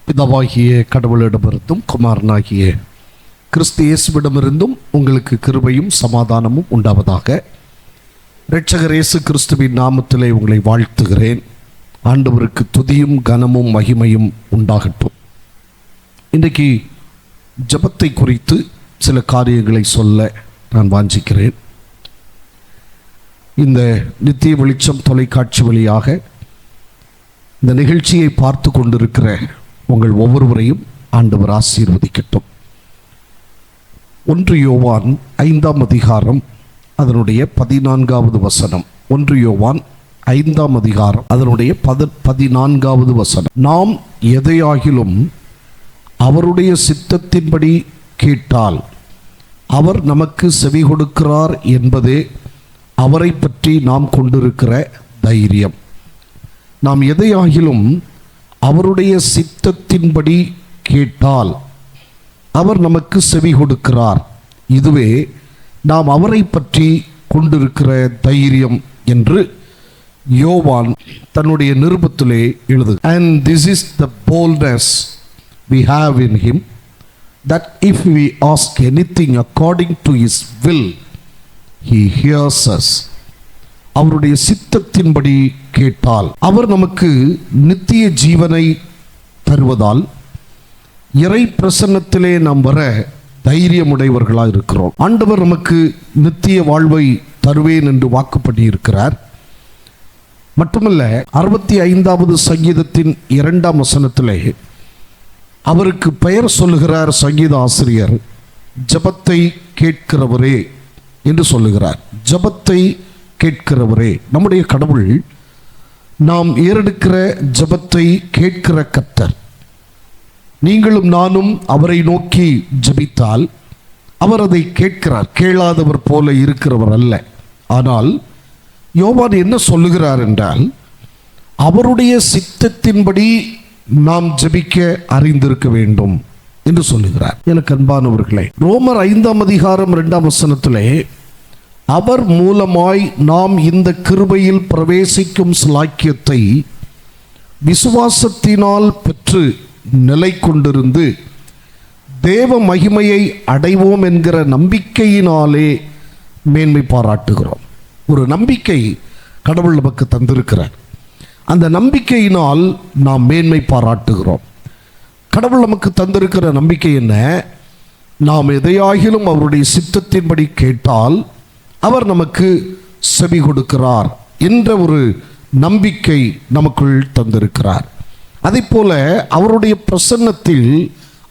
பிதாவாகிய கடவுளிடமிருந்தும் குமாரனாகிய கிறிஸ்து இயேசுவிடமிருந்தும் உங்களுக்கு கிருபையும் சமாதானமும் உண்டாவதாக. இரட்சகர் இயேசு கிறிஸ்துவின் நாமத்திலே உங்களை வாழ்த்துகிறேன். ஆண்டவருக்கு துதியும் கனமும் மகிமையும் உண்டாகட்டும். இன்றைக்கு ஜெபத்தை குறித்து சில காரியங்களை சொல்ல நான் வாஞ்சிக்கிறேன். இந்த நித்திய வெளிச்சம் தொலைக்காட்சி வழியாக இந்த நிகழ்ச்சியை பார்த்து கொண்டிருக்கிற உங்கள் ஒவ்வொருவரையும் ஆண்டவர் ஆசீர்வதிக்கட்டும். 1 யோவான் 5ஆம் அதிகாரம் அதனுடைய 14வது வசனம். 1 யோவான் 5ஆம் அதிகாரம் அதனுடைய 14வது வசனம். நாம் எதையாகிலும் அவருடைய சித்தத்தின்படி கேட்டால் அவர் நமக்கு செவி கொடுக்கிறார் என்பதே அவரை பற்றி நாம் கொண்டிருக்கிற தைரியம். நாம் எதையாகிலும் அவருடைய சித்தத்தின்படி கேட்டால் அவர் நமக்கு செவி கொடுக்கிறார், இதுவே நாம் அவரை பற்றி கொண்டிருக்கிற தைரியம் என்று யோவான் தன்னுடைய நிருபத்திலே எழுது. And this is the boldness we have in him, that if we ask anything according to his will, he hears us. அவருடைய சித்தத்தின்படி கேட்டால் அவர் நமக்கு நித்திய ஜீவனை தருவதால் இறை பிரசன்னத்திலே நாம் வர தைரியமுடையவர்களாக இருக்கிறோம். ஆண்டவர் நமக்கு நித்திய வாழ்வை தருவேன் என்று வாக்குப்படி இருக்கிறார். மட்டுமல்ல, 65வது சங்கீதத்தின் 2ஆம் வசனத்திலே அவருக்கு பெயர் சொல்லுகிறார் சங்கீத ஆசிரியர், ஜெபத்தை கேட்கிறவரே என்று சொல்லுகிறார். ஜெபத்தை கேட்கிறவரே. நம்முடைய கடவுள் நாம் ஏறெடுக்கிற ஜெபத்தை கேட்கிற கர்த்தர். நீங்களும் நானும் அவரை நோக்கி ஜெபித்தால் அவர் அதை கேட்கிறார். கேளாதவர் போல இருக்கிறவர் அல்ல. ஆனால் யோவான் என்ன சொல்லுகிறார் என்றால், அவருடைய சித்தத்தின்படி நாம் ஜெபிக்க அறிந்திருக்க வேண்டும் என்று சொல்லுகிறார். எனக்கு அன்பானவர்களே, ரோமர் 5ஆம் அதிகாரம் 2ஆம் வசனத்திலே அவர் மூலமாய் நாம் இந்த கிருபையில் பிரவேசிக்கும் ஸ்லாக்கியத்தை விசுவாசத்தினால் பெற்று நிலை கொண்டிருந்து தேவ மகிமையை அடைவோம் என்கிற நம்பிக்கையினாலே மேன்மை பாராட்டுகிறோம். ஒரு நம்பிக்கை கடவுள் நமக்கு தந்திருக்கிறார். அந்த நம்பிக்கையினால் நாம் மேன்மை பாராட்டுகிறோம். கடவுள் நமக்கு தந்திருக்கிற நம்பிக்கை என்ன? நாம் எதையாகிலும் அவருடைய சித்தத்தின்படி கேட்டால் அவர் நமக்கு செவி கொடுக்கிறார் என்ற ஒரு நம்பிக்கை நமக்குள் தந்திருக்கிறார். அதே போல அவருடைய பிரசன்னத்தில்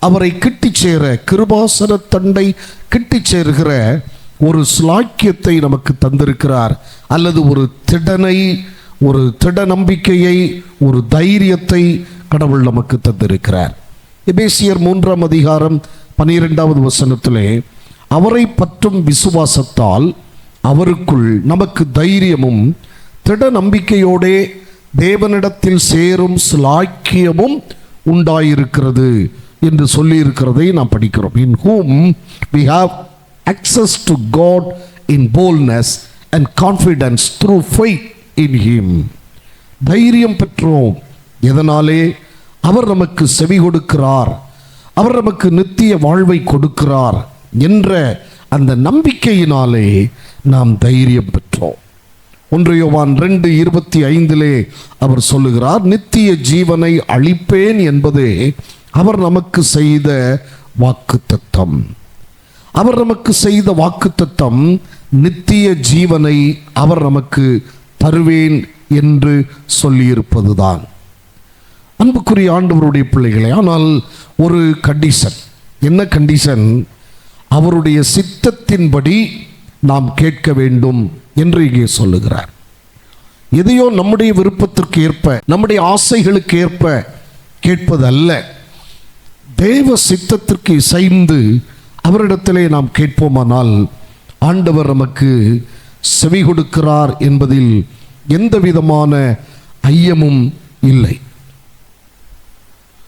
அவரை கிட்டிச் சேர, கிருபாசன தண்டை கிட்டிச் சேருகிற ஒரு ஸ்லாக்கியத்தை நமக்கு தந்திருக்கிறார். அல்லது ஒரு திடனை, ஒரு திட நம்பிக்கையை, ஒரு தைரியத்தை கடவுள் நமக்கு தந்திருக்கிறார். எபேசியர் 3ஆம் அதிகாரம் 12வது வசனத்திலே அவரை பற்றும் விசுவாசத்தால் அவருக்குள் நமக்கு தைரியமும் திட நம்பிக்கையோடே தேவனிடத்தில் சேரும் ஸ்லாக்கியமும் உண்டாயிருக்கிறது என்று சொல்லியிருக்கிறதை நாம் படிக்கிறோம். In whom we have access to God in boldness and confidence through faith in him. தைரியம் பெற்றோம். எதனாலே? அவர் நமக்கு செவி கொடுக்கிறார், அவர் நமக்கு நித்திய வாழ்வை கொடுக்கிறார் என்ற அந்த நம்பிக்கையினாலே நாம் தைரியம் பெற்றோம். 1 யோவான் 2:25 அவர் சொல்லுகிறார், நித்திய ஜீவனை அளிப்பேன் என்பதே அவர் நமக்கு செய்த வாக்குத்தத்தம். அவர் நமக்கு செய்த வாக்குத்தத்தம் நித்திய ஜீவனை அவர் நமக்கு தருவேன் என்று சொல்லியிருப்பதுதான். அன்புக்குரிய ஆண்டவருடைய பிள்ளைகளே, ஆனால் ஒரு கண்டிஷன். என்ன கண்டிஷன்? அவருடைய சித்தத்தின்படி நாம் கேட்க வேண்டும் என்று இங்கே சொல்லுகிறார். எதையோ நம்முடைய விருப்பத்திற்கு ஏற்ப, நம்முடைய ஆசைகளுக்கு ஏற்ப கேட்பது அல்ல. தேவ சித்தத்திற்கு இசைந்து அவரிடத்திலே நாம் கேட்போமானால் ஆண்டவர் நமக்கு செவி கொடுக்கிறார் என்பதில் எந்த விதமான ஐயமும் இல்லை.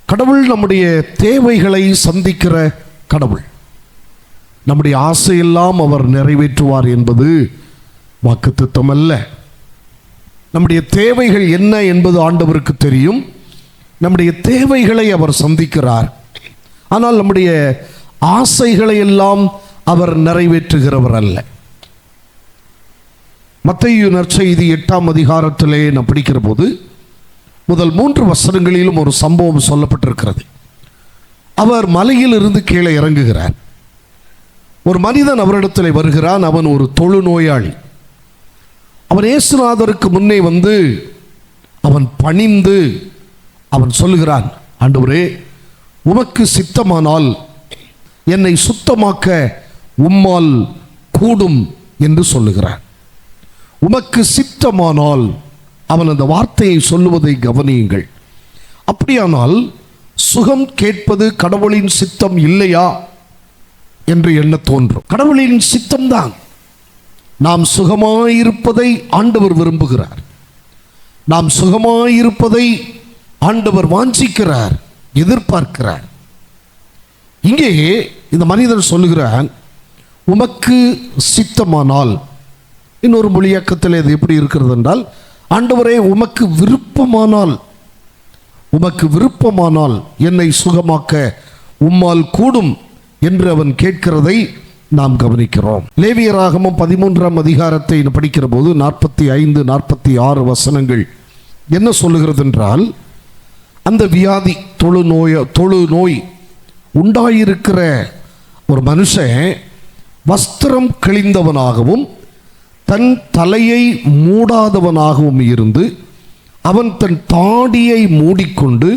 கடவுள் நம்முடைய தேவைகளை சந்திக்கிற கடவுள். நம்முடைய ஆசையெல்லாம் அவர் நிறைவேற்றுவார் என்பது வாக்குத்தத்தம் அல்ல. நம்முடைய தேவைகள் என்ன என்பது ஆண்டவருக்கு தெரியும். நம்முடைய தேவைகளை அவர் சந்திக்கிறார். ஆனால் நம்முடைய ஆசைகளை எல்லாம் அவர் நிறைவேற்றுகிறவர் அல்ல. மத்தேயு நற்செய்தி 8ஆம் அதிகாரத்திலே நாம் படிக்கிற போது முதல் 3 வசனங்களிலும் ஒரு சம்பவம் சொல்லப்பட்டிருக்கிறது. அவர் மலையில் இருந்து கீழே இறங்குகிறார். ஒரு மனிதன் அவரிடத்தில் வருகிறான். அவன் ஒரு தொழுநோயாளி. அவன் இயேசுநாதருக்கு முன்னே வந்து அவன் பணிந்து அவன் சொல்லுகிறான், ஆண்டவரே, உமக்கு சித்தமானால் என்னை சுத்தமாக்க உம்மால் கூடும் என்று சொல்லுகிறான். உமக்கு சித்தமானால், அவன் அந்த வார்த்தையை சொல்லுவதை கவனியுங்கள். அப்படியானால் சுகம் கேட்பது கடவுளின் சித்தம் இல்லையா என்று எண்ண தோன்றும். கடவுளின் சித்தம்தான். நாம் சுகமாயிருப்பதை ஆண்டவர் விரும்புகிறார். நாம் சுகமாயிருப்பதை ஆண்டவர் வாஞ்சிக்கிறார், எதிர்பார்க்கிறார். இங்கே இந்த மனிதன் சொல்லுகிறான், உமக்கு சித்தமானால். இன்னொரு மொழியாக்கத்தில் இது எப்படி இருக்கிறது என்றால், ஆண்டவரே, உமக்கு விருப்பமானால், உமக்கு விருப்பமானால் என்னை சுகமாக்க உம்மால் கூடும் என்று அவன் கேட்கிறதை நாம் கவனிக்கிறோம். லேவியராகமம் 13ஆம் அதிகாரத்தை படிக்கிற போது 45, 46 வசனங்கள் என்ன சொல்லுகிறது என்றால், அந்த வியாதி தொழுநோய் உண்டாயிருக்கிற ஒரு மனுஷன் வஸ்திரம் கிழிந்தவனாகவும் தன் தலையை மூடாதவனாகவும் இருந்து அவன் தன் தாடியை மூடிக்கொண்டு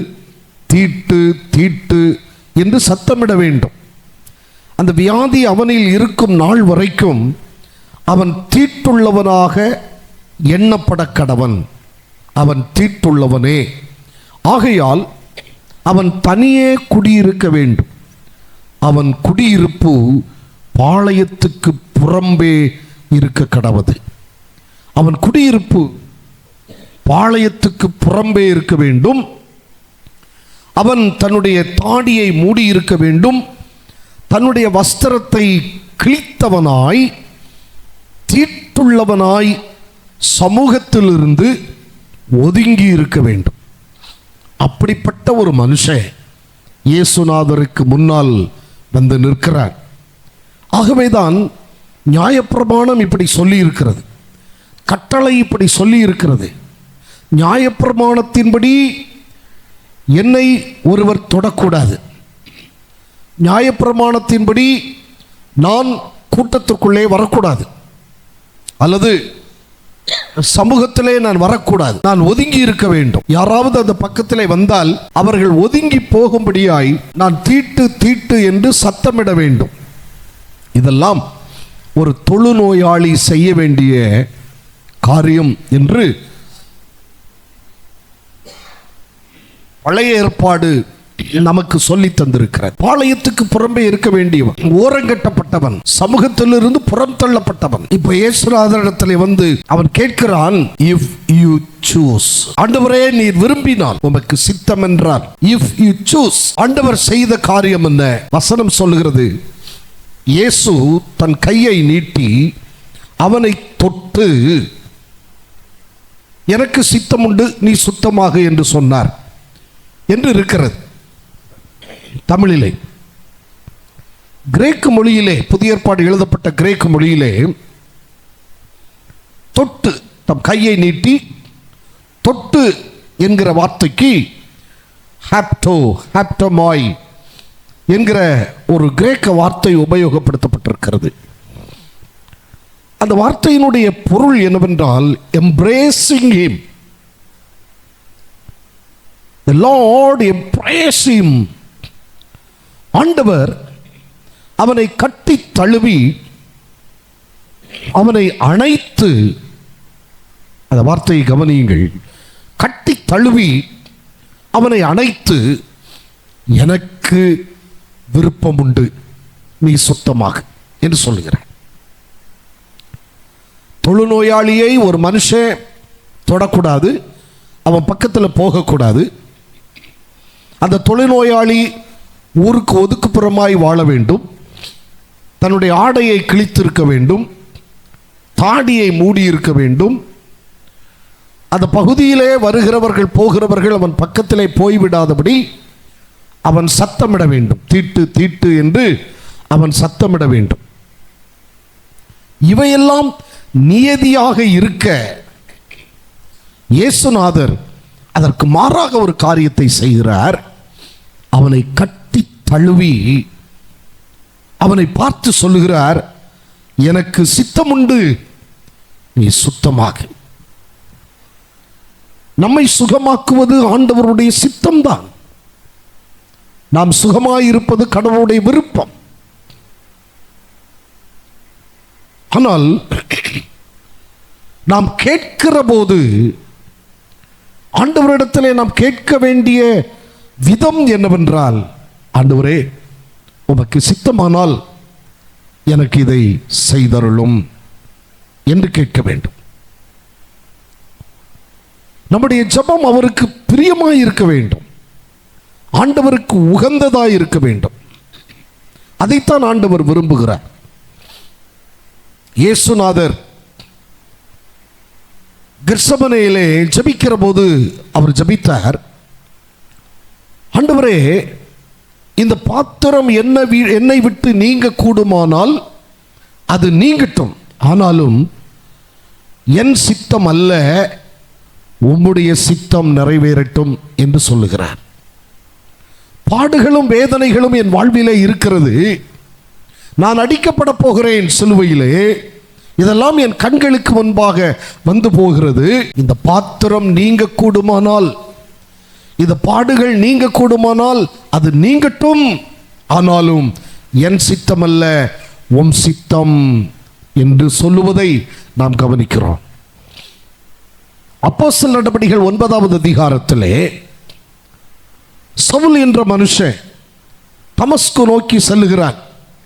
தீட்டு தீட்டு என்று சத்தமிட வேண்டும். அந்த வியாதி அவனில் இருக்கும் நாள் வரைக்கும் அவன் தீட்டுள்ளவனாக எண்ணப்பட கடவன். அவன் தீட்டுள்ளவனே. ஆகையால் அவன் தனியே குடியிருக்க வேண்டும். அவன் குடியிருப்பு பாளையத்துக்கு புறம்பே இருக்க கடவது. அவன் குடியிருப்பு பாளையத்துக்கு புறம்பே இருக்க வேண்டும். அவன் தன்னுடைய தாடியை மூடியிருக்க வேண்டும். தன்னுடைய வஸ்திரத்தை கிழித்தவனாய் தீட்டுள்ளவனாய் சமூகத்திலிருந்து ஒதுங்கி இருக்க வேண்டும். அப்படிப்பட்ட ஒரு மனுஷன் இயேசுநாதருக்கு முன்னால் வந்து நிற்கிறார். ஆகவேதான் நியாயப்பிரமாணம் இப்படி சொல்லி இருக்கிறது, கட்டளை இப்படி சொல்லி இருக்கிறது. நியாயப்பிரமாணத்தின்படி என்னை ஒருவர் தொடக்கூடாது. நியாயப்பிரமாணத்தின்படி நான் கூட்டத்திற்குள்ளே வரக்கூடாது, அல்லது சமூகத்திலே நான் வரக்கூடாது. நான் ஒதுங்கி இருக்க வேண்டும். யாராவது அந்த பக்கத்திலே வந்தால் அவர்கள் ஒதுங்கி போகும்படியாய் நான் தீட்டு தீட்டு என்று சத்தமிட வேண்டும். இதெல்லாம் ஒரு தொழுநோயாளி செய்ய வேண்டிய காரியம் என்று பழைய ஏற்பாடு நமக்கு சொல்லி தந்திருக்கிறார். பாளையத்துக்கு புறம்பே இருக்க வேண்டியவன், ஓரங்கட்டப்பட்டவன், சமூகத்திலிருந்து புறம் தள்ளப்பட்டவன். இப்ப இயேசுநாதரிடத்தில் வந்து அவன் கேட்கிறான், இஃப் யூ சூஸ், ஆண்டவரே நீர் விரும்பினால், உமக்கு சித்தம் என்றால், இஃப் யூ சூஸ். ஆண்டவர் செய்த காரியம் என்ன? வசனம் சொல்லுகிறது, இயேசு தன் கையை நீட்டி அவனை தொட்டு, எனக்கு சித்தம் உண்டு, நீ சுத்தமாக என்று சொன்னார் என்று இருக்கிறது தமிழிலே. கிரேக்கு மொழியிலே, புதிய ஏற்பாடு எழுதப்பட்ட கிரேக்கு மொழியிலே தொட்டு, தம் கையை நீட்டி தொட்டு என்கிற வார்த்தைக்கு ஹாப்டோ, ஹாப்டமாய் என்கிற ஒரு கிரேக்க வார்த்தை உபயோகப்படுத்தப்பட்டிருக்கிறது. அந்த வார்த்தையினுடைய பொருள் என்னவென்றால், embracing him. The Lord embraced him. ஆண்டவர் அவனை கட்டி தழுவி அவனை அணைத்து, அந்த வார்த்தையை கவனியுங்கள், கட்டி தழுவி அவனை அணைத்து, எனக்கு விருப்பம் உண்டு, நீ சுத்தமாக என்று சொல்லுகிறார். தொழுநோயாளியை ஒரு மனுஷன் தொடக்கூடாது, அவன் பக்கத்தில் போகக்கூடாது. அந்த தொழுநோயாளி ஊருக்கு ஒதுக்குப்புறமாய் வாழ வேண்டும். தன்னுடைய ஆடையை கிழித்திருக்க வேண்டும், தாடியை மூடியிருக்க வேண்டும். அந்த பகுதியிலே வருகிறவர்கள் போகிறவர்கள் அவன் பக்கத்திலே போய்விடாதபடி அவன் சத்தமிட வேண்டும். தீட்டு தீட்டு என்று அவன் சத்தமிட வேண்டும். இவையெல்லாம் நியதியாக இருக்க இயேசுநாதர் அதற்கு மாறாக ஒரு காரியத்தை செய்கிறார். அவனை கட்டி தழுவி அவனை பார்த்து சொல்லுகிறார், எனக்கு சித்தமுண்டு, நீ சுத்தமாக. நம்மை சுகமாக்குவது ஆண்டவருடைய சித்தம்தான். நாம் சுகமாயிருப்பது கடவுளுடைய விருப்பம். ஆனால் நாம் கேட்கிற போது ஆண்டவரிடத்திலே நாம் கேட்க வேண்டிய விதம் என்னவென்றால், ஆண்டவரே உமக்கு சித்தமானால் எனக்கு இதை செய்தருளும் என்று கேட்க வேண்டும். நம்முடைய ஜெபம் அவருக்கு பிரியமாய் இருக்க வேண்டும், ஆண்டவருக்கு உகந்ததாய் இருக்க வேண்டும். அதைத்தான் ஆண்டவர் விரும்புகிறார். இயேசுநாதர் கெத்செமனேயிலே ஜெபிக்கிற போது அவர் ஜெபித்தார், ஆண்டவரே இந்த பாத்திரம் என்னை விட்டு நீங்க கூடுமானால் அது நீங்கட்டும், ஆனாலும் என் சித்தம் அல்ல உம்முடைய சித்தம் நிறைவேறட்டும் என்று சொல்லுகிறார். பாடுகளும் வேதனைகளும் என் வாழ்விலே இருக்கிறது. நான் அடிக்கப்பட போகிறேன் சிலுவையிலே. இதெல்லாம் என் கண்களுக்கு முன்பாக வந்து போகிறது. இந்த பாத்திரம் நீங்க கூடுமானால், இந்த பாடுகள் நீங்க கூடுமானால் அது நீங்கட்டும், ஆனாலும் என் சித்தம் அல்ல உம் சித்தம் என்று சொல்லுவதை நாம் கவனிக்கிறோம். அப்போஸ்தலர் நடபடிகள் 9வது அதிகாரத்திலே சவுல் என்ற மனுஷன் தமஸ்கு நோக்கி செல்லுகிறான்.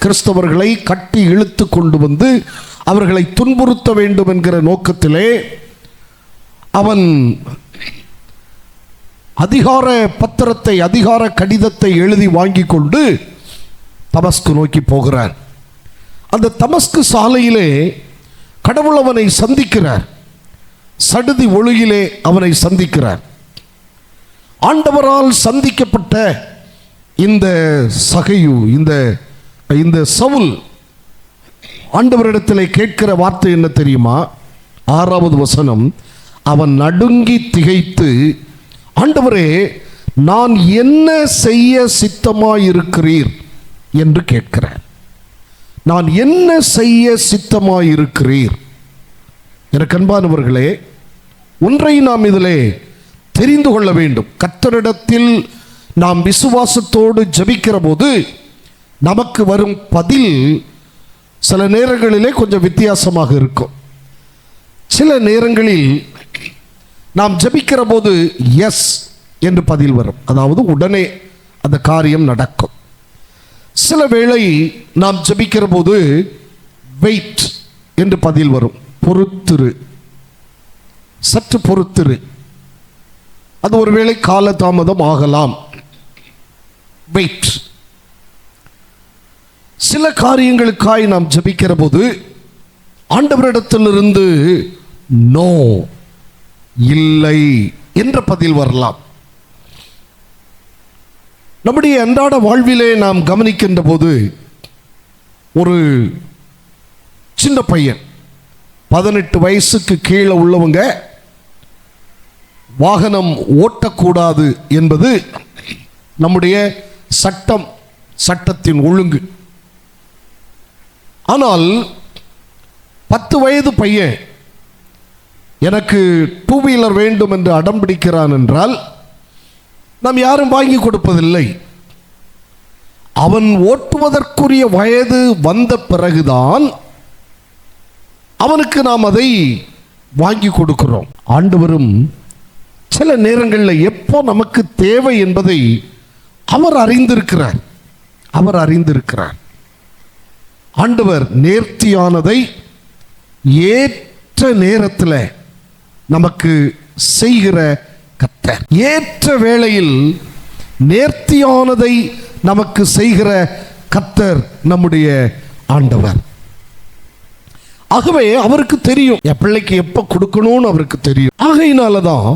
கிறிஸ்தவர்களை கட்டி இழுத்து கொண்டு வந்து அவர்களை துன்புறுத்த வேண்டும் என்கிற நோக்கத்திலே அவன் அதிகார பத்திரத்தை, அதிகார கடிதத்தை எழுதி வாங்கி கொண்டு தமஸ்கு நோக்கி போகிறான். அந்த தமஸ்கு சாலையிலே கடவுள் அவனை சந்திக்கிறார். சடுதி ஒளியிலே அவனை சந்திக்கிறார். ஆண்டவரால் சந்திக்கப்பட்ட இந்த சகையு, இந்த சவுல் ஆண்டவரிடத்திலே கேட்கிற வார்த்தை என்ன தெரியுமா? 6வது வசனம், அவன் நடுங்கி திகைத்து, ஆண்டவரே நான் என்ன செய்ய சித்தமாயிருக்கிறீர் என்று கேட்கிறார். நான் என்ன செய்ய சித்தமாயிருக்கிறீர்? எனக்கு அன்பானவர்களே, ஒன்றை நாம் இதிலே தெரிந்து கொள்ள வேண்டும். கர்த்தரிடத்தில் நாம் விசுவாசத்தோடு ஜெபிக்கிற போது நமக்கு வரும் பதில் சில நேரங்களிலே கொஞ்சம் வித்தியாசமாக இருக்கும். சில நேரங்களில் நாம் ஜெபிக்கிற போது எஸ் என்று பதில் வரும், அதாவது உடனே அந்த காரியம் நடக்கும். சில வேளை நாம் ஜெபிக்கிற போது வெயிட் என்று பதில் வரும், பொறுத்திரு, சற்று பொறுத்திரு, அது ஒருவேளை காலதாமதம் ஆகலாம், வெயிட். சில காரியங்களுக்காய் நாம் ஜெபிக்கிற போது ஆண்டவரிடத்திலிருந்து நோ, இல்லை என்ற பதில் வரலாம். நம்முடைய அன்றாட வாழ்விலே நாம் கவனிக்கின்ற போது ஒரு சின்ன பையன், 18 வயசுக்கு கீழே உள்ளவங்க வாகனம் ஓட்டக்கூடாது என்பது நம்முடைய சட்டத்தின் ஒழுங்கு. ஆனால் 10 வயது பையன் எனக்கு 2 வீலர் வேண்டும் என்று அடம் பிடிக்கிறான் என்றால் நாம் யாரும் வாங்கி கொடுப்பதில்லை. அவன் ஓட்டுவதற்குரிய வயது வந்த பிறகுதான் அவனுக்கு நாம் அதை வாங்கி கொடுக்கிறோம். ஆண்டவரும் சில நேரங்களில் எப்போ நமக்கு தேவை என்பதை அவர் அறிந்திருக்கிறார். ஆண்டவர் நேர்த்தியானதை ஏற்ற நேரத்தில் நமக்கு செய்கிற கர்த்தர். ஏற்ற வேளையில் நேர்த்தியானதை நமக்கு செய்கிற கர்த்தர் நம்முடைய ஆண்டவர். ஆகவே அவருக்கு தெரியும் என் பிள்ளைக்கு எப்ப கொடுக்கணும்னு அவருக்கு தெரியும். ஆகையினாலதான்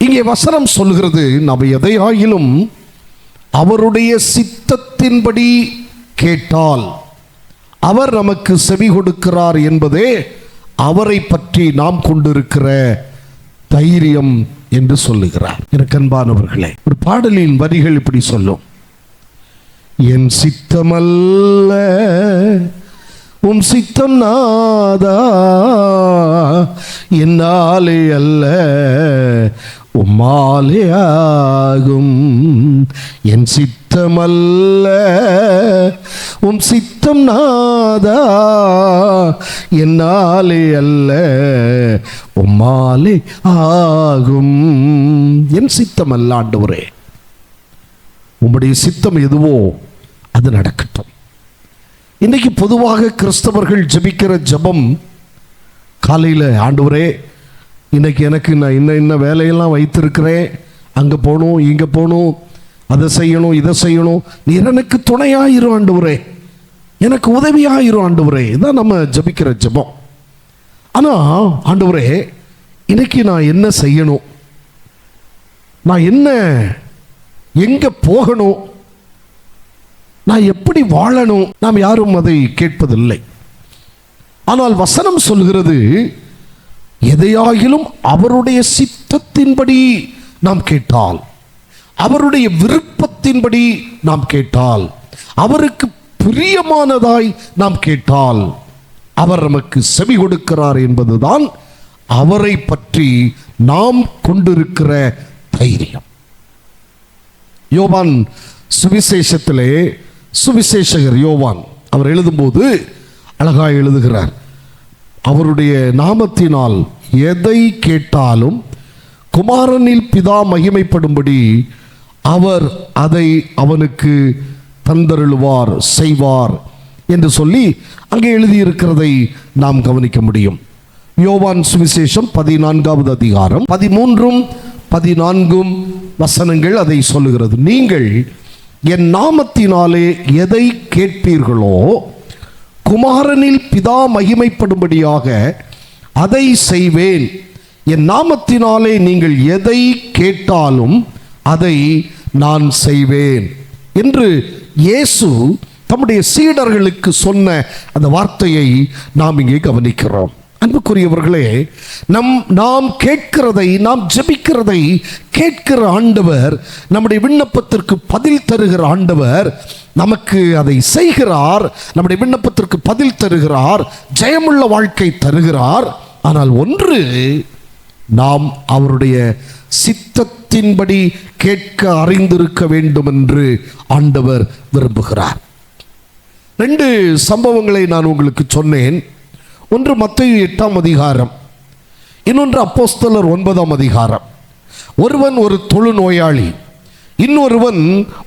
இங்கே வசனம் சொல்கிறது, நாம் எதையாயிலும் அவருடைய சித்தத்தின்படி கேட்டால் அவர் நமக்கு செவி கொடுக்கிறார் என்பதே அவரை பற்றி நாம் கொண்டிருக்கிற தைரியம் என்று சொல்லுகிறார். எனக்கு அன்பானவர்களே, ஒரு பாடலின் வரிகள் இப்படி சொல்லும், என் சித்தமல்ல உம் சித்தம் நாதா, என்னாலே அல்ல உம்மாலே ஆகும். என் சித்தமல்ல உம் சித்தம் நாதா, என்னாலே அல்ல உம்மாலே ஆகும். என் சித்தம் அல்ல ஆண்டவரே, உம்முடைய சித்தம் எதுவோ அது நடக்கட்டும். இன்னைக்கு பொதுவாக கிறிஸ்தவர்கள் ஜெபிக்கிற ஜெபம் காலையில், ஆண்டவரே இன்னைக்கு எனக்கு நான் இன்ன வேலையெல்லாம் வைத்திருக்கிறேன், அங்கே போகணும் இங்கே போகணும், அதை செய்யணும் இதை செய்யணும், நீர் எனக்கு துணையாயிரும் ஆண்டவரே, எனக்கு உதவியாயிரும் ஆண்டவரே, இதான் நம்ம ஜெபிக்கிற ஜெபம். ஆனால் ஆண்டவரே இன்னைக்கு நான் என்ன செய்யணும், நான் என்ன எங்கே போகணும், நான் எப்படி வாழணும், நாம் யாரும் அதை கேட்பதில்லை. ஆனால் வசனம் சொல்கிறது, எதையாகிலும் அவருடைய சித்தத்தின்படி நாம் கேட்டால், அவருடைய விருப்பத்தின்படி நாம் கேட்டால், அவருக்கு பிரியமானதாய் நாம் கேட்டால் அவர் நமக்கு செவி கொடுக்கிறார் என்பதுதான் அவரை பற்றி நாம் கொண்டிருக்கிற தைரியம். யோவான் சுவிசேஷத்திலே சுவிசேஷகர் யோவான் அவர் எழுதும்போது அழகாய் எழுதுகிறார், அவருடைய நாமத்தினால் எதை கேட்டாலும் குமாரனில் பிதா மகிமைப்படும்படி அவர் அதை அவனுக்கு தந்தருளுவார் செய்வார் என்று சொல்லி அங்கே எழுதியிருக்கிறதை நாம் கவனிக்க முடியும். யோவான் சுவிசேஷம் 14வது அதிகாரம் 13ம் 14ம் வசனங்கள் அதை சொல்லுகிறது. நீங்கள் என் நாமத்தினாலே எதை கேட்பீர்களோ குமாரனில் பிதா மகிமைப்படும்படியாக அதை செய்வேன். என் நாமத்தினாலே நீங்கள் எதை கேட்டாலும் அதை நான் செய்வேன் என்று இயேசு தம்முடைய சீடர்களுக்கு சொன்ன அந்த வார்த்தையை நாம் இங்கே கவனிக்கிறோம். அன்புக்குரியவர்களே, நாம் கேட்கிறதை, நாம் ஜெபிக்கிறதை கேட்கிற ஆண்டவர், நம்முடைய விண்ணப்பத்திற்கு பதில் தருகிற ஆண்டவர் நமக்கு அதை செய்கிறார், நம்முடைய விண்ணப்பத்திற்கு பதில் தருகிறார், ஜெயமுள்ள வாழ்க்கை தருகிறார். ஆனால் ஒன்று, நாம் அவருடைய சித்தத்தின்படி கேட்க அறிந்திருக்க வேண்டும் என்று ஆண்டவர் விரும்புகிறார். 2 சம்பவங்களை நான் உங்களுக்கு சொன்னேன். ஒன்று மத்தேயு 8ஆம் அதிகாரம், இன்னொன்று அப்போஸ்தலர் 9ஆம் அதிகாரம். ஒருவன் ஒரு தொழுநோயாளி, இன்னொருவன்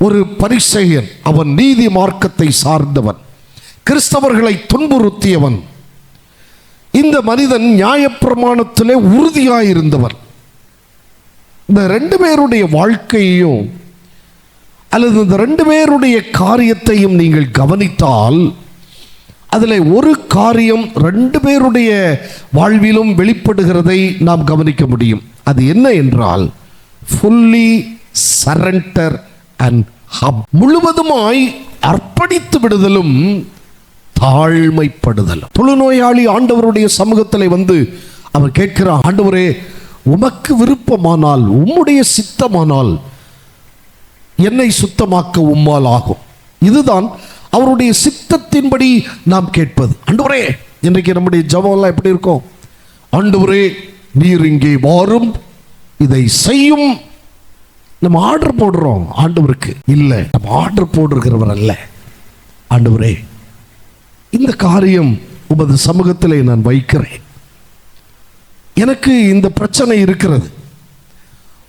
ஒரு பரிசேயன். அவன் நீதி மார்க்கத்தை சார்ந்தவன், கிறிஸ்தவர்களை துன்புறுத்தியவன். இந்த மனிதன் நியாயப்பிரமாணத்திலே உறுதியாயிருந்தவன். இந்த 2 பேருடைய வாழ்க்கையையும் அல்லது இந்த 2 பேருடைய காரியத்தையும் நீங்கள் கவனித்தால் அதில் ஒரு காரியம் 2 பேருடைய வாழ்விலும் வெளிப்படுகிறதை நாம் கவனிக்க முடியும். அது என்ன என்றால், fully surrender and hub, முழுவதுமாய் அர்ப்பணித்து விடுதலும் தாழ்மைப்படுதலும். தொழுநோயாளி ஆண்டவருடைய சமூகத்தில் வந்து அவர் கேட்கிறார், ஆண்டவரே உமக்கு விருப்பமானால், உம்முடைய சித்தமானால் என்னை சுத்தமாக்க உம்மால் ஆகும். இதுதான் அவருடைய சித்தத்தின்படி நாம் கேட்பது. ஆண்டவரே, இன்றைக்கு நம்முடைய ஜெபம்லாம் எப்படி இருக்கும்? ஆண்டவரே நீர் இங்கே வாரும், இதை செய்யும். நம்ம ஆர்டர் போடுறோம் ஆண்டவருக்கு. இல்லை, நம்ம ஆர்டர் போடுகிறவர் அல்ல. ஆண்டவரே இந்த காரியம் உமது சமூகத்திலே நான் வைக்கிறேன், எனக்கு இந்த பிரச்சனை இருக்கிறது,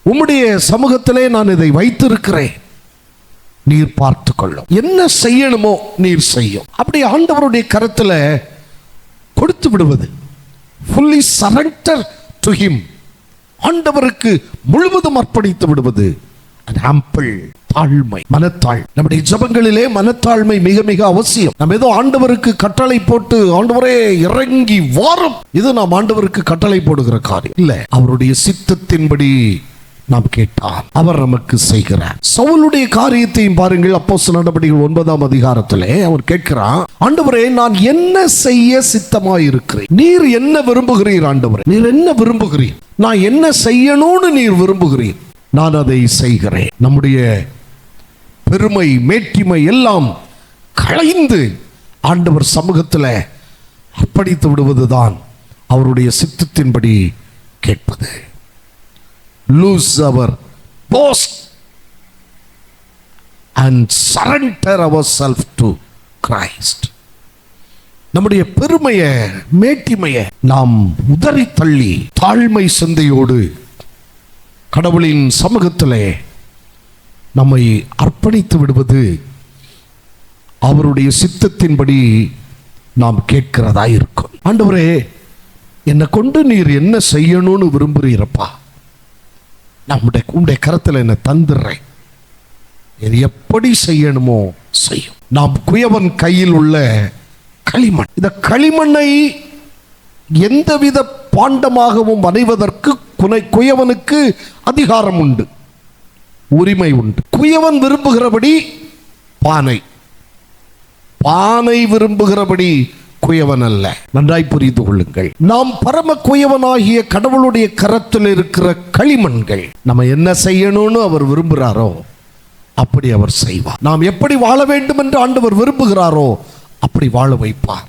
உம்முடைய சமூகத்திலே நான் இதை வைத்திருக்கிறேன், நீர் பார்த்து கொள்ளும், என்ன செய்யணுமோ நீர் செய்யும். அப்படி ஆண்டவருடைய கருத்துல கொடுத்து விடுவது, fully surrender to him, ஆண்டவருக்கு முழுவதும் அர்ப்பணித்து விடுவது. தாழ்மை, மனத்தாழ். நம்முடைய ஜெபங்களிலே மனத்தாழ்மை மிக மிக அவசியம். நம்ம ஏதோ ஆண்டவருக்கு கட்டளை போட்டு ஆண்டவரே இறங்கி வாரும், இது நாம் ஆண்டவருக்கு கட்டளை போடுகிற காரியம் இல்ல. அவருடைய சித்தத்தின்படி நாம் கேட்டால் அவர் நமக்கு செய்கிறார். சவுலுடைய காரியத்தையும் பாருங்கள். அப்போஸ்தலர் நடபடிகள் 9ஆம் அதிகாரத்திலே அவர் கேட்கிறான், ஆண்டவரே நான் என்ன செய்ய சித்தமாயிருக்கிறேன், நீர் என்ன விரும்புகிறீர் ஆண்டவரே, நீர் என்ன விரும்புகிறீர், நான் என்ன செய்யணும்னு நீர் விரும்புகிறீர், நான் அதை செய்கிறேன். நம்முடைய பெருமை மேட்டிமை எல்லாம் களைந்து ஆண்டவர் சமூகத்தில் அர்ப்பணித்து விடுவதுதான் அவருடைய சித்தத்தின்படி கேட்பது. Lose our boast and surrender ourselves to Christ. நம்முடைய பெருமையை மேட்டிமையை நாம் உதறி தள்ளி தாழ்மை சிந்தையோடு கடவுளின் சமூகத்திலே நம்மை அர்ப்பணித்து விடுவது அவருடைய சித்தத்தின்படி நாம் கேட்கிறதா இருக்கும். ஆண்டவரே என்னை கொண்டு நீர் என்ன செய்யணும்னு விரும்புகிறீரப்பா, நான் உடைய கரத்தில் என்ன தந்துடுறேன், இது எப்படி செய்யணுமோ செய்யும். நாம் குயவன் கையில் உள்ள களிமண். இந்த களிமண்ணை எந்தவித பாண்டமாகவும் வரைவதற்கு குயவனுக்கு அதிகாரம் உண்டு, உரிமை உண்டு. குயவன் விரும்புகிறபடி பானை, பானை விரும்புகிறபடி குயவன் அல்ல. நன்றாய் புரிந்து கொள்ளுங்கள். நாம் பரம குயவனாகிய கடவுளுடைய கரத்தில் இருக்கிற களிமண்கள். நம்ம என்ன செய்யணும்னு அவர் விரும்புகிறாரோ அப்படி அவர் செய்வார். நாம் எப்படி வாழ வேண்டும் என்று ஆண்டவர் விரும்புகிறாரோ அப்படி வாழ வைப்பார்.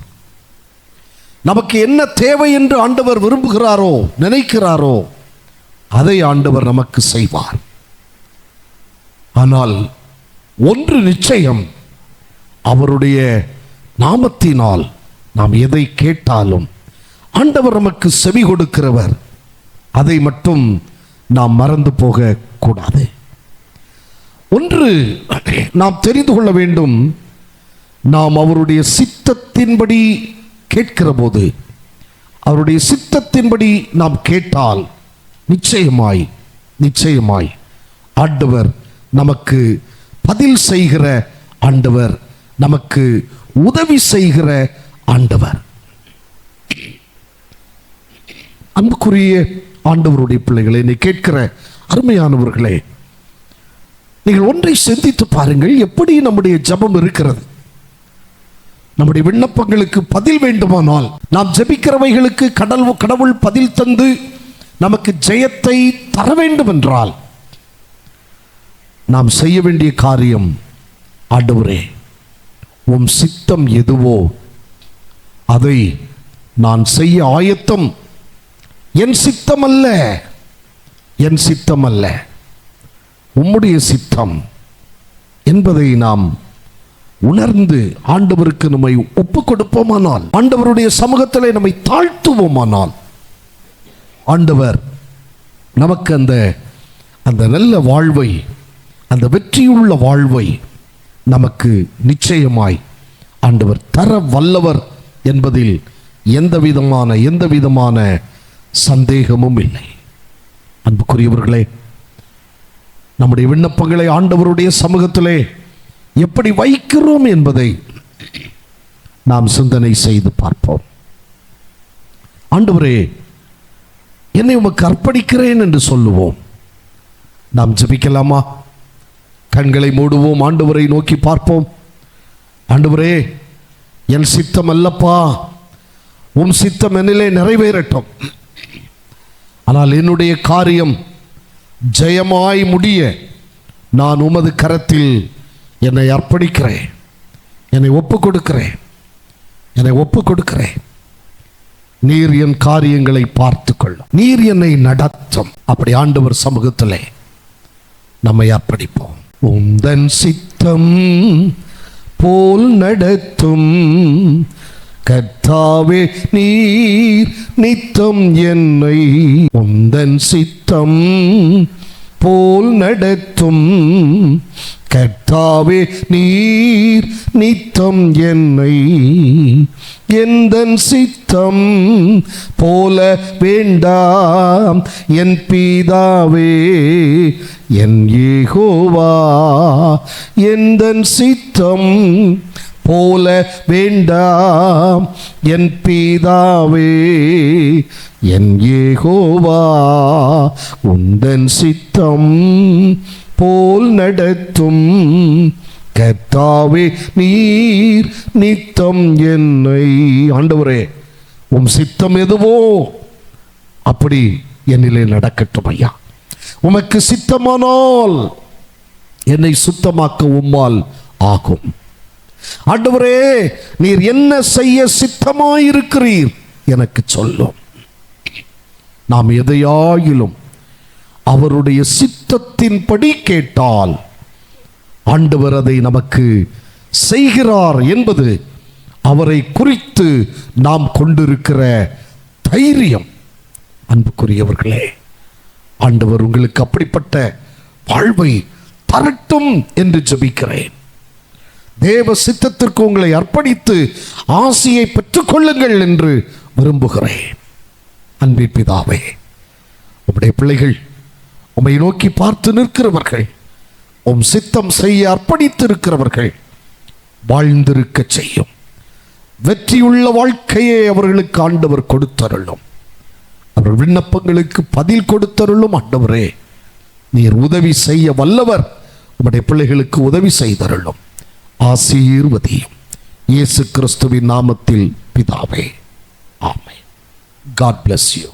நமக்கு என்ன தேவை என்று ஆண்டவர் விரும்புகிறாரோ நினைக்கிறாரோ அதை ஆண்டவர் நமக்கு செய்வார். ஆனால் ஒன்று நிச்சயம், அவருடைய நாமத்தினால் நாம் எதை கேட்டாலும் ஆண்டவர் நமக்கு செவி கொடுக்கிறவர். அதை மட்டும் நாம் மறந்து போக கூடாது. ஒன்று நாம் தெரிந்து கொள்ள வேண்டும், நாம் அவருடைய சித்தத்தின்படி கேட்கிற போது, அவருடைய சித்தத்தின்படி நாம் கேட்டால் நிச்சயமாய் நிச்சயமாய் ஆண்டவர் நமக்கு பதில் செய்கிற ஆண்டவர், நமக்கு உதவி செய்கிற ஆண்டவர். அன்புக்குரிய ஆண்டவருடைய பிள்ளைகளை, என்னை கேட்கிற அருமையானவர்களே, நீங்கள் ஒன்றை சிந்தித்து பாருங்கள். எப்படி நம்முடைய ஜெபம் இருக்கிறது? நம்முடைய விண்ணப்பங்களுக்கு பதில் வேண்டுமானால், நாம் ஜெபிக்கிறவைகளுக்கு கடவுள் பதில் தந்து நமக்கு ஜெயத்தை தர வேண்டும் என்றால், நாம் செய்ய வேண்டிய காரியம், ஆண்டவரே உம் சித்தம் எதுவோ அதை நான் செய்ய ஆயத்தம். என் சித்தம் அல்ல, என் சித்தம் அல்ல, உம்முடைய சித்தம் என்பதை நாம் உணர்ந்து ஆண்டவருக்கு நம்மை ஒப்புக் கொடுப்போமானால், ஆண்டவருடைய சமூகத்திலே நம்மை தாழ்த்துவோமானால், ஆண்டவர் நமக்கு அந்த நல்ல வாழ்வை, அந்த வெற்றியுள்ள வாழ்வை நமக்கு நிச்சயமாய் ஆண்டவர் தர வல்லவர் என்பதில் எந்த விதமான சந்தேகமும் இல்லை. அன்புக்குரியவர்களே, நம்முடைய விண்ணப்பங்களை ஆண்டவருடைய சமூகத்திலே எப்படி வைக்கிறோம் என்பதை நாம் சிந்தனை செய்து பார்ப்போம். ஆண்டவரே என்னை உமக்கு அர்ப்பணிக்கிறேன் என்று சொல்லுவோம். நாம் ஜெபிக்கலாமா? கண்களை மூடுவோம், ஆண்டவரை நோக்கி பார்ப்போம். ஆண்டவரே என் சித்தம் அல்லப்பா, உம் சித்தம் என்னிலே நிறைவேறட்டும். ஆனால் என்னுடைய காரியம் ஜெயமாய் முடிய நான் உமது கரத்தில் என்னை அர்ப்பணிக்கிறேன், என்னை ஒப்புக் கொடுக்கிறேன். நீர் என் காரியங்களை பார்த்து கொள்ளும், நீர் என்னை நடத்தும். அப்படி ஆண்டவர் சமூகத்திலே நம்மை அர்ப்பணிப்போம். உந்தன் சித்தம் போல் நடத்தும் கர்த்தாவே, நீர் நித்தம் என்னை. உந்தன் சித்தம் போல் நடத்தும் கர்த்தாவே, நீர் நித்தம் என்னை. எந்தன் சித்தம் போல வேண்டாம் என் பிதாவே, என் யெகோவா, எந்தன் சித்தம் போல வேண்டாம் என் பிதாவே. என் யெகோவா, உந்தன் சித்தம் போல் நடத்தும் கர்த்தாவே, நீர் நித்தம் என்னை. ஆண்டவரே, உம் சித்தம் எதுவோ அப்படி என்னிலே நடக்கட்டும் ஐயா. உமக்கு சித்தமானால் என்னை சுத்தமாக்க உம்மால் ஆகும். ஆண்டவரே, நீர் என்ன செய்ய சித்தமாயிருக்கிறீர் எனக்கு சொல்லும். நாம் எதையாயிலும் அவருடைய சித்தத்தின்படி கேட்டால் ஆண்டவர் அதை நமக்கு செய்கிறார் என்பது அவரை குறித்து நாம் கொண்டிருக்கிற தைரியம். அன்புக்குரியவர்களே, ஆண்டவர் உங்களுக்கு அப்படிப்பட்ட வாழ்வை தரட்டும் என்று ஜெபிக்கிறேன். தேவ சித்தத்திற்கு உங்களை அர்ப்பணித்து ஆசியை பெற்றுக் கொள்ளுங்கள் என்று விரும்புகிறேன். அன்பின் பிதாவே, உம்முடைய பிள்ளைகள் உம்மை நோக்கி பார்த்து நிற்கிறவர்கள், உம் சித்தம் செய்ய அர்ப்பணித்திருக்கிறவர்கள் வாழ்ந்திருக்க செய்யும். வெற்றியுள்ள வாழ்க்கையை அவர்களுக்கு ஆண்டவர் கொடுத்தருளும். அவர் விண்ணப்பங்களுக்கு பதில் கொடுத்தருளும். ஆண்டவரே, நீர் உதவி செய்ய வல்லவர். உம்முடைய பிள்ளைகளுக்கு உதவி செய்தருளும். ஆசீர்வதியும். இயேசு கிறிஸ்துவின் நாமத்தில் பிதாவே, ஆமென். God bless you.